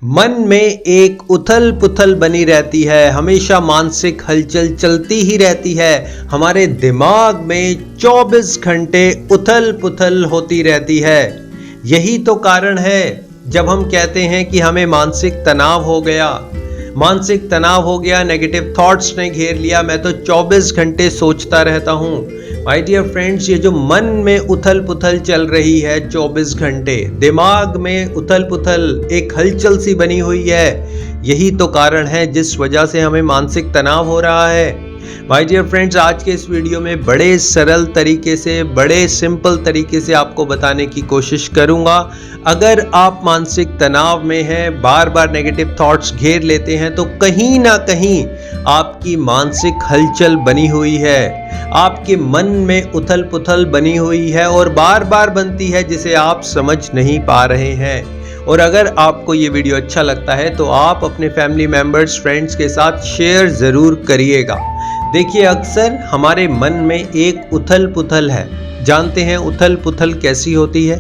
मन में एक उथल पुथल बनी रहती है, हमेशा मानसिक हलचल चलती ही रहती है। हमारे दिमाग में 24 घंटे उथल पुथल होती रहती है। यही तो कारण है जब हम कहते हैं कि हमें मानसिक तनाव हो गया। मानसिक तनाव हो गया, नेगेटिव थॉट्स ने घेर लिया, मैं तो 24 घंटे सोचता रहता हूँ। माय डियर फ्रेंड्स, ये जो मन में उथल पुथल चल रही है 24 घंटे, दिमाग में उथल पुथल एक हलचल सी बनी हुई है, यही तो कारण है जिस वजह से हमें मानसिक तनाव हो रहा है। माय डियर फ्रेंड्स, आज के इस वीडियो में बड़े सरल तरीके से, बड़े सिंपल तरीके से आपको बताने की कोशिश करूंगा। अगर आप मानसिक तनाव में हैं, बार बार नेगेटिव थॉट्स घेर लेते हैं, तो कहीं ना कहीं आपकी मानसिक हलचल बनी हुई है, आपके मन में उथल पुथल बनी हुई है और बार बार बनती है, जिसे आप समझ नहीं पा रहे हैं। और अगर आपको ये वीडियो अच्छा लगता है तो आप अपने फैमिली मेंबर्स, फ्रेंड्स के साथ शेयर ज़रूर करिएगा। देखिए, अक्सर हमारे मन में एक उथल पुथल है। जानते हैं उथल पुथल कैसी होती है,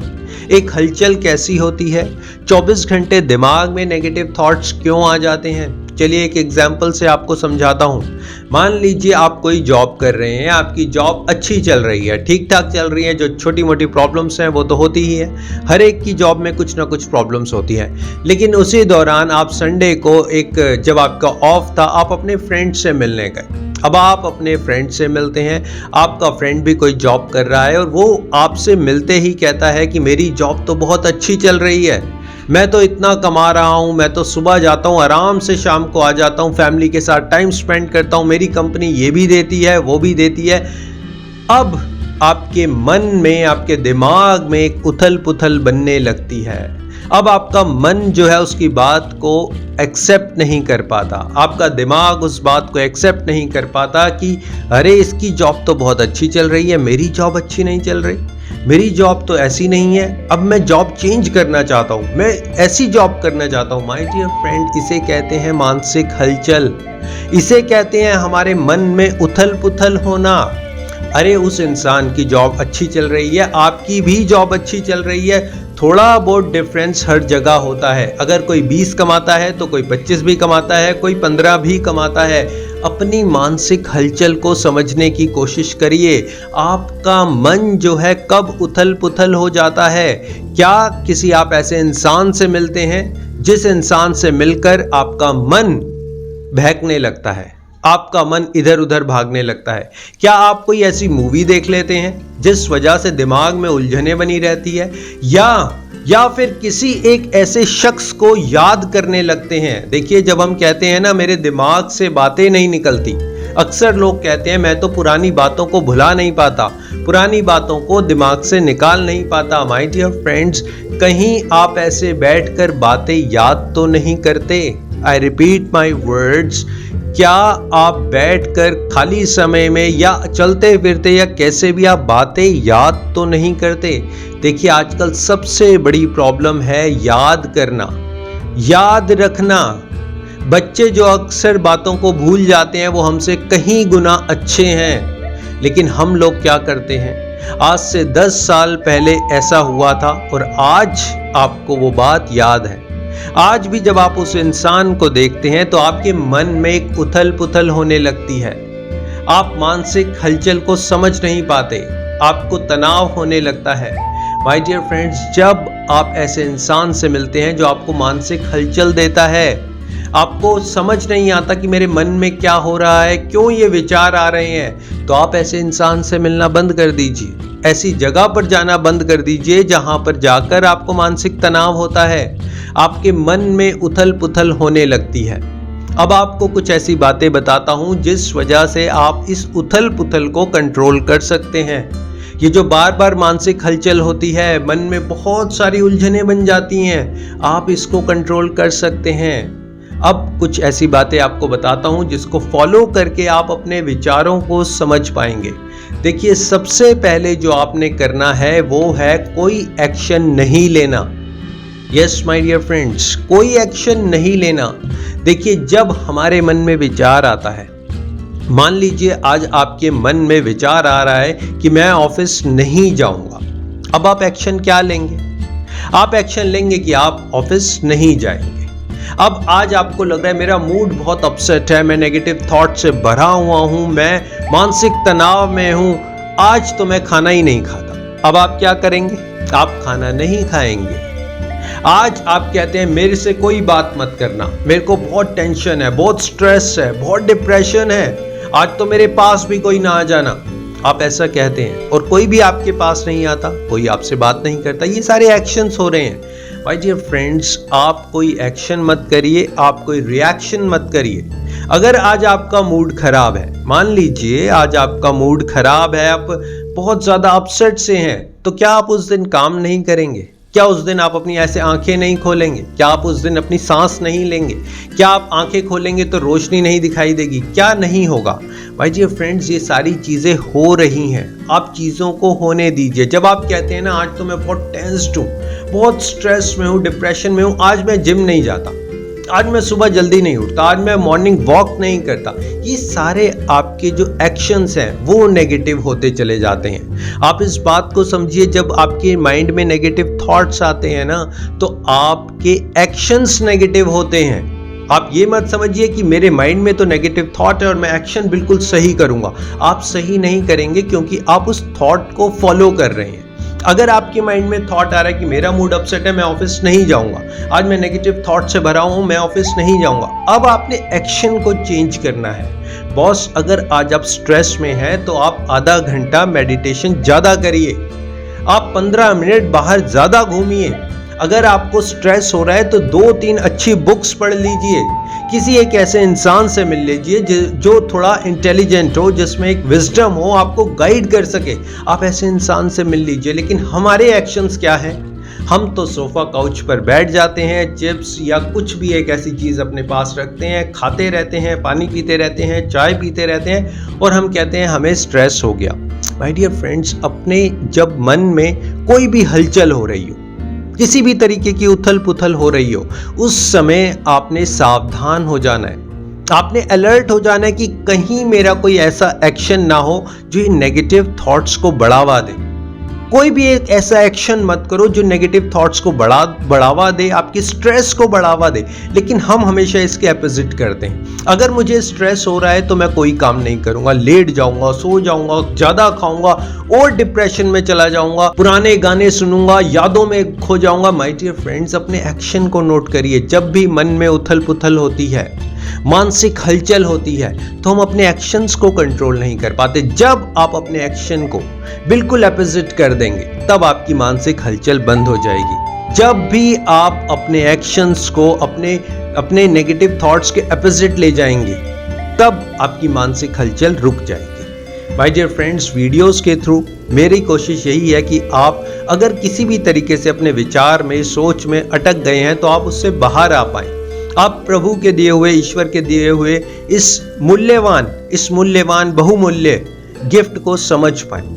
एक हलचल कैसी होती है, 24 घंटे दिमाग में नेगेटिव थॉट्स क्यों आ जाते हैं। चलिए एक एग्जाम्पल से आपको समझाता हूँ। मान लीजिए आप कोई जॉब कर रहे हैं, आपकी जॉब अच्छी चल रही है, ठीक ठाक चल रही है। जो छोटी मोटी प्रॉब्लम्स हैं वो तो होती ही है, हर एक की जॉब में कुछ ना कुछ प्रॉब्लम्स होती है। लेकिन उसी दौरान आप संडे को, जब आपका ऑफ था, आप अपने फ्रेंड से मिलने गए। अब आप अपने फ्रेंड से मिलते हैं, आपका फ्रेंड भी कोई जॉब कर रहा है और वो आपसे मिलते ही कहता है कि मेरी जॉब तो बहुत अच्छी चल रही है, मैं तो इतना कमा रहा हूँ, मैं तो सुबह जाता हूँ, आराम से शाम को आ जाता हूँ, फैमिली के साथ टाइम स्पेंड करता हूँ, मेरी कंपनी ये भी देती है, वो भी देती है। अब आपके मन में, आपके दिमाग में एक उथल पुथल बनने लगती है। अब आपका मन जो है उसकी बात को एक्सेप्ट नहीं कर पाता, आपका दिमाग उस बात को एक्सेप्ट नहीं कर पाता कि अरे इसकी जॉब तो बहुत अच्छी चल रही है, मेरी जॉब अच्छी नहीं चल रही, मेरी जॉब तो ऐसी नहीं है, अब मैं जॉब चेंज करना चाहता हूँ, मैं ऐसी जॉब करना चाहता हूँ। माय डियर फ्रेंड, इसे कहते हैं मानसिक हलचल, इसे कहते हैं हमारे मन में उथल पुथल होना। अरे उस इंसान की जॉब अच्छी चल रही है, आपकी भी जॉब अच्छी चल रही है, थोड़ा बहुत डिफरेंस हर जगह होता है। अगर कोई 20 कमाता है तो कोई 25 भी कमाता है, कोई 15 भी कमाता है। अपनी मानसिक हलचल को समझने की कोशिश करिए। आपका मन जो है कब उथल पुथल हो जाता है? क्या किसी आप ऐसे इंसान से मिलते हैं जिस इंसान से मिलकर आपका मन बहकने लगता है, आपका मन इधर उधर भागने लगता है? क्या आप कोई ऐसी मूवी देख लेते हैं जिस वजह से दिमाग में उलझने बनी रहती है? या फिर किसी एक ऐसे शख्स को याद करने लगते हैं? देखिए, जब हम कहते हैं ना मेरे दिमाग से बातें नहीं निकलती, अक्सर लोग कहते हैं मैं तो पुरानी बातों को भुला नहीं पाता, पुरानी बातों को दिमाग से निकाल नहीं पाता। माय डियर फ्रेंड्स, कहीं आप ऐसे बैठकर बातें याद तो नहीं करते? आई रिपीट माई वर्ड्स, क्या आप बैठकर खाली समय में या चलते फिरते या कैसे भी आप बातें याद तो नहीं करते? देखिए, आजकल सबसे बड़ी प्रॉब्लम है याद करना, याद रखना। बच्चे जो अक्सर बातों को भूल जाते हैं वो हमसे कहीं गुना अच्छे हैं। लेकिन हम लोग क्या करते हैं? आज से 10 साल पहले ऐसा हुआ था और आज आपको वो बात याद है। आज भी जब आप उस इंसान को देखते हैं तो आपके मन में एक उथल पुथल होने लगती है। आप मानसिक हलचल को समझ नहीं पाते, आपको तनाव होने लगता है। माय डियर फ्रेंड्स, जब आप ऐसे इंसान से मिलते हैं जो आपको मानसिक हलचल देता है, आपको समझ नहीं आता कि मेरे मन में क्या हो रहा है, क्यों ये विचार आ रहे हैं, तो आप ऐसे इंसान से मिलना बंद कर दीजिए, ऐसी जगह पर जाना बंद कर दीजिए जहां पर जाकर आपको मानसिक तनाव होता है, आपके मन में उथल पुथल होने लगती है। अब आपको कुछ ऐसी बातें बताता हूं जिस वजह से आप इस उथल पुथल को कंट्रोल कर सकते हैं। ये जो बार बार मानसिक हलचल होती है, मन में बहुत सारी उलझनें बन जाती हैं, आप इसको कंट्रोल कर सकते हैं। अब कुछ ऐसी बातें आपको बताता हूं जिसको फॉलो करके आप अपने विचारों को समझ पाएंगे। देखिए, सबसे पहले जो आपने करना है वो है कोई एक्शन नहीं लेना। यस माय डियर फ्रेंड्स, कोई एक्शन नहीं लेना। देखिए, जब हमारे मन में विचार आता है, मान लीजिए आज आपके मन में विचार आ रहा है कि मैं ऑफिस नहीं जाऊंगा, अब आप एक्शन क्या लेंगे? आप एक्शन लेंगे कि आप ऑफिस नहीं जाएंगे। अब आज आपको लग रहा है मेरा मूड बहुत अपसेट है, मैं नेगेटिव थॉट से भरा हुआ हूं, मैं मानसिक तनाव में हूं, आज तो मैं खाना ही नहीं खाता। अब आप क्या करेंगे? आप खाना नहीं खाएंगे। आज आप कहते हैं मेरे से कोई बात मत करना, मेरे को बहुत टेंशन है, बहुत स्ट्रेस है, बहुत डिप्रेशन है, आज तो मेरे पास भी कोई ना आ जाना। आप ऐसा कहते हैं और कोई भी आपके पास नहीं आता, कोई आपसे बात नहीं करता। ये सारे एक्शंस हो रहे हैं। माय डियर फ्रेंड्स, आप कोई एक्शन मत करिए, आप कोई रिएक्शन मत करिए। अगर आज आपका मूड खराब है, मान लीजिए आज आपका मूड खराब है, आप बहुत ज्यादा अपसेट से हैं, तो क्या आप उस दिन काम नहीं करेंगे? क्या उस दिन आप अपनी ऐसे आंखें नहीं खोलेंगे? क्या आप उस दिन अपनी सांस नहीं लेंगे? क्या आप आंखें खोलेंगे तो रोशनी नहीं दिखाई देगी? क्या नहीं होगा? भाई जी फ्रेंड्स, ये सारी चीजें हो रही हैं, आप चीजों को होने दीजिए। जब आप कहते हैं ना आज तो मैं बहुत टेंस्ड हूँ, बहुत स्ट्रेस में हूँ, डिप्रेशन में हूँ, आज मैं जिम नहीं जाता, आज मैं सुबह जल्दी नहीं उठता, आज मैं मॉर्निंग वॉक नहीं करता, ये सारे आपके जो एक्शंस हैं वो नेगेटिव होते चले जाते हैं। आप इस बात को समझिए, जब आपके माइंड में नेगेटिव थॉट्स आते हैं ना, तो आपके एक्शंस नेगेटिव होते हैं। आप ये मत समझिए कि मेरे माइंड में तो नेगेटिव थॉट है और मैं एक्शन बिल्कुल सही करूंगा। आप सही नहीं करेंगे क्योंकि आप उस थॉट को फॉलो कर रहे हैं। अगर आपके माइंड में थॉट आ रहा है कि मेरा मूड अपसेट है, मैं ऑफिस नहीं जाऊंगा, आज मैं नेगेटिव थॉट से भरा हूं, मैं ऑफिस नहीं जाऊंगा, अब आपने एक्शन को चेंज करना है। बॉस, अगर आज आप स्ट्रेस में हैं तो आप आधा घंटा मेडिटेशन ज्यादा करिए, आप 15 मिनट बाहर ज्यादा घूमिए। अगर आपको स्ट्रेस हो रहा है तो 2-3 अच्छी बुक्स पढ़ लीजिए, किसी एक ऐसे इंसान से मिल लीजिए जो थोड़ा इंटेलिजेंट हो, जिसमें एक विजडम हो, आपको गाइड कर सके, आप ऐसे इंसान से मिल लीजिए। लेकिन हमारे एक्शंस क्या हैं? हम तो सोफा काउच पर बैठ जाते हैं, चिप्स या कुछ भी एक ऐसी चीज़ अपने पास रखते हैं, खाते रहते हैं, पानी पीते रहते हैं, चाय पीते रहते हैं और हम कहते हैं हमें स्ट्रेस हो गया। माय डियर फ्रेंड्स, अपने जब मन में कोई भी हलचल हो रही हो, किसी भी तरीके की उथल पुथल हो रही हो, उस समय आपने सावधान हो जाना है, आपने अलर्ट हो जाना है कि कहीं मेरा कोई ऐसा एक्शन ना हो जो नेगेटिव थॉट्स को बढ़ावा दे। कोई भी एक ऐसा एक्शन मत करो जो नेगेटिव थॉट्स को बढ़ावा दे, आपकी स्ट्रेस को बढ़ावा दे। लेकिन हम हमेशा इसके अपोजिट करते हैं। अगर मुझे स्ट्रेस हो रहा है तो मैं कोई काम नहीं करूंगा, लेट जाऊंगा, सो जाऊंगा, ज्यादा खाऊंगा और डिप्रेशन में चला जाऊंगा, पुराने गाने सुनूंगा, यादों में खो जाऊंगा। माय डियर फ्रेंड्स, अपने एक्शन को नोट करिए। जब भी मन में उथल पुथल होती है, मानसिक हलचल होती है, तो हम अपने एक्शंस को कंट्रोल नहीं कर पाते। जब आप अपने एक्शन को बिल्कुल अपोजिट कर देंगे, तब आपकी मानसिक हलचल बंद हो जाएगी। जब भी आप अपने एक्शंस को अपने नेगेटिव थॉट्स के अपोजिट ले जाएंगे, तब आपकी मानसिक हलचल रुक जाएगी। माय डियर फ्रेंड्स, वीडियोस के थ्रू मेरी कोशिश यही है कि आप अगर किसी भी तरीके से अपने विचार में, सोच में अटक गए हैं, तो आप उससे बाहर आ पाएं। आप प्रभु के दिए हुए, ईश्वर के दिए हुए इस मूल्यवान बहुमूल्य गिफ्ट को समझ पाएं।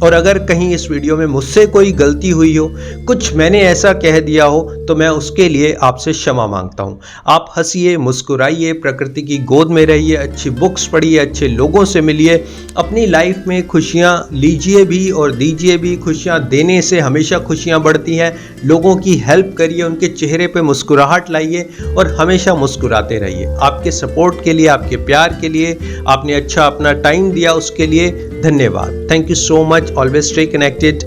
और अगर कहीं इस वीडियो में मुझसे कोई गलती हुई हो, कुछ मैंने ऐसा कह दिया हो, तो मैं उसके लिए आपसे क्षमा मांगता हूँ। आप हंसिए, मुस्कुराइए, प्रकृति की गोद में रहिए, अच्छी बुक्स पढ़िए, अच्छे लोगों से मिलिए, अपनी लाइफ में खुशियाँ लीजिए भी और दीजिए भी। खुशियाँ देने से हमेशा खुशियाँ बढ़ती हैं। लोगों की हेल्प करिए, उनके चेहरे पे मुस्कुराहट लाइए और हमेशा मुस्कुराते रहिए। आपके सपोर्ट के लिए, आपके प्यार के लिए, आपने अच्छा अपना टाइम दिया, उसके लिए धन्यवाद। Thank you so much. Always stay connected.